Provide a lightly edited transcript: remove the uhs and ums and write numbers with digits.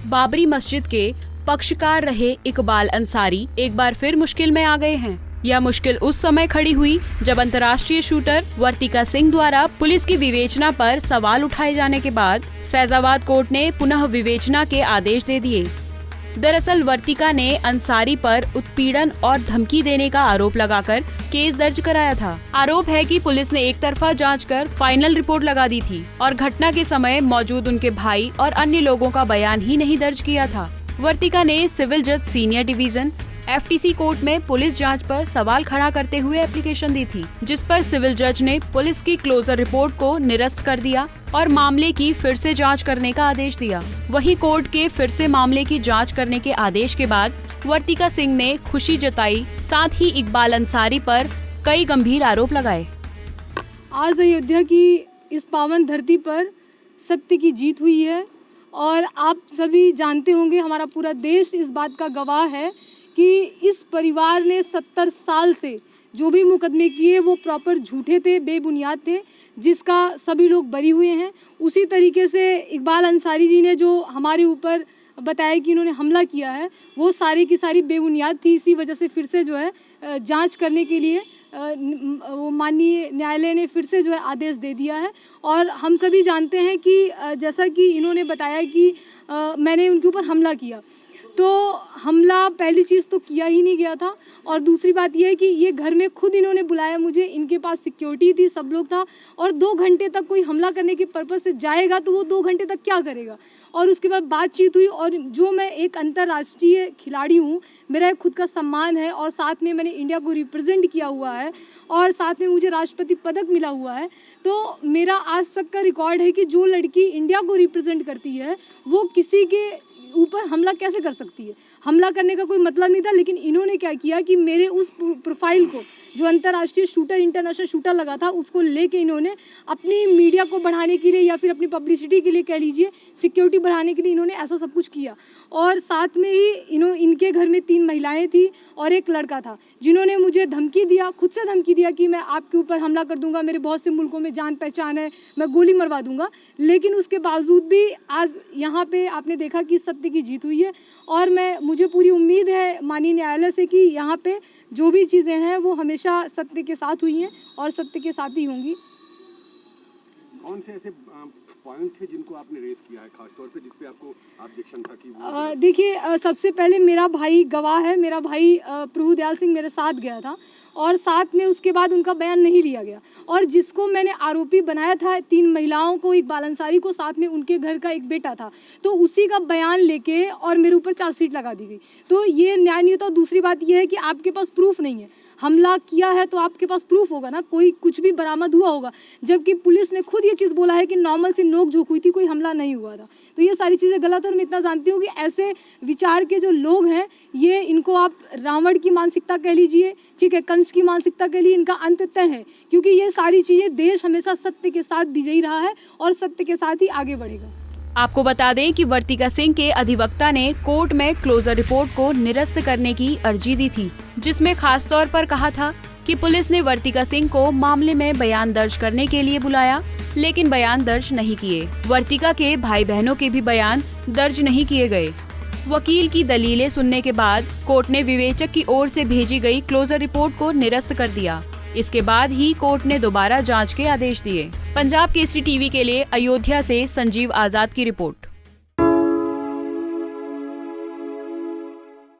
बाबरी मस्जिद के पक्षकार रहे इकबाल अंसारी एक बार फिर मुश्किल में आ गए हैं। यह मुश्किल उस समय खड़ी हुई जब अंतर्राष्ट्रीय शूटर वर्तिका सिंह द्वारा पुलिस की विवेचना पर सवाल उठाए जाने के बाद फैजाबाद कोर्ट ने पुनः विवेचना के आदेश दे दिए। दरअसल वर्तिका ने अंसारी पर उत्पीड़न और धमकी देने का आरोप लगाकर केस दर्ज कराया था। आरोप है कि पुलिस ने एक तरफा जांच कर फाइनल रिपोर्ट लगा दी थी और घटना के समय मौजूद उनके भाई और अन्य लोगों का बयान ही नहीं दर्ज किया था। वर्तिका ने सिविल जज सीनियर डिवीजन FTC कोर्ट में पुलिस जांच पर सवाल खड़ा करते हुए एप्लीकेशन दी थी, जिस पर सिविल जज ने पुलिस की क्लोजर रिपोर्ट को निरस्त कर दिया और मामले की फिर से जांच करने का आदेश दिया। वहीं कोर्ट के फिर से मामले की जांच करने के आदेश के बाद वर्तिका सिंह ने खुशी जताई, साथ ही इकबाल अंसारी पर कई गंभीर आरोप लगाए। आज अयोध्या की इस पावन धरती पर सत्य की जीत हुई है और आप सभी जानते होंगे, हमारा पूरा देश इस बात का गवाह है कि इस परिवार ने 70 साल से जो भी मुकदमे किए वो प्रॉपर झूठे थे, बेबुनियाद थे, जिसका सभी लोग बरी हुए हैं। उसी तरीके से इकबाल अंसारी जी ने जो हमारे ऊपर बताया कि इन्होंने हमला किया है, वो सारी की सारी बेबुनियाद थी। इसी वजह से फिर से जो है जांच करने के लिए वो माननीय न्यायालय ने फिर से जो है आदेश दे दिया है। और हम सभी जानते हैं कि जैसा कि इन्होंने बताया कि मैंने उनके ऊपर हमला किया, तो हमला पहली चीज़ तो किया ही नहीं गया था। और दूसरी बात यह है कि ये घर में खुद इन्होंने बुलाया मुझे, इनके पास सिक्योरिटी थी, सब लोग था। और 2 घंटे तक कोई हमला करने के पर्पज़ से जाएगा तो वो 2 घंटे तक क्या करेगा। और उसके बाद बातचीत हुई, और जो मैं एक अंतर्राष्ट्रीय खिलाड़ी हूँ, मेरा एक खुद का सम्मान है और साथ में मैंने इंडिया को रिप्रेजेंट किया हुआ है और साथ में मुझे राष्ट्रपति पदक मिला हुआ है। तो मेरा आज तक का रिकॉर्ड है कि जो लड़की इंडिया को रिप्रेजेंट करती है वो किसी के ऊपर हमला कैसे कर सकती है। हमला करने का कोई मतलब नहीं था, लेकिन इन्होंने क्या किया कि मेरे उस प्रोफाइल को, जो अंतर्राष्ट्रीय शूटर, इंटरनेशनल शूटर लगा था, उसको लेके इन्होंने अपनी मीडिया को बढ़ाने के लिए या फिर अपनी पब्लिसिटी के लिए कह लीजिए, सिक्योरिटी बढ़ाने के लिए इन्होंने ऐसा सब कुछ किया। और साथ में ही इनके घर में 3 महिलाएं थी और एक लड़का था, जिन्होंने मुझे धमकी दिया, खुद से धमकी दिया कि मैं आपके ऊपर हमला कर दूंगा, मेरे बहुत से मुल्कों में जान पहचान है, मैं गोली मरवा दूंगा। लेकिन उसके बावजूद भी आज यहाँ पे आपने देखा कि सत्य की जीत हुई है। और मुझे पूरी उम्मीद है माननीय न्यायालय से कि यहाँ पे जो भी चीज़ें हैं वो हमेशा सत्य के साथ हुई हैं और सत्य के साथ ही होंगी। कौन से ऐसे पॉइंट थे जिनको आपने रेज किया है खास तौर पे, जिसपे आपको ऑब्जेक्शन था कि देखिए, सबसे पहले मेरा भाई गवाह है, मेरा भाई प्रभु दयाल सिंह मेरे साथ गया था और साथ में उसके बाद उनका बयान नहीं लिया गया। और जिसको मैंने आरोपी बनाया था 3 महिलाओं को, इकबाल अंसारी को, साथ में उनके घर का एक बेटा था, तो उसी का बयान लेके और मेरे ऊपर चार्जशीट लगा दी गई। तो ये न्याय नहीं होता। दूसरी बात यह है कि आपके पास प्रूफ नहीं है, हमला किया है तो आपके पास प्रूफ होगा ना, कोई कुछ भी बरामद हुआ होगा, जबकि पुलिस ने खुद ये चीज़ बोला है कि नॉर्मल सी नोक झोंक हुई थी, कोई हमला नहीं हुआ था। तो ये सारी चीज़ें गलत है। और मैं इतना जानती हूँ कि ऐसे विचार के जो लोग हैं, ये इनको आप रावण की मानसिकता कह लीजिए, ठीक है, कंस की मानसिकता कह लीजिए, इनका अंत तय है। क्योंकि ये सारी चीज़ें, देश हमेशा सत्य के साथ विजयी रहा है और सत्य के साथ ही आगे बढ़ेगा। आपको बता दें कि वर्तिका सिंह के अधिवक्ता ने कोर्ट में क्लोजर रिपोर्ट को निरस्त करने की अर्जी दी थी, जिसमें खास तौर पर कहा था कि पुलिस ने वर्तिका सिंह को मामले में बयान दर्ज करने के लिए बुलाया, लेकिन बयान दर्ज नहीं किए। वर्तिका के भाई बहनों के भी बयान दर्ज नहीं किए गए। वकील की दलीलें सुनने के बाद कोर्ट ने विवेचक की ओर से भेजी गई क्लोजर रिपोर्ट को निरस्त कर दिया। इसके बाद ही कोर्ट ने दोबारा जांच के आदेश दिए। पंजाब केसरी टीवी के लिए अयोध्या से संजीव आजाद की रिपोर्ट।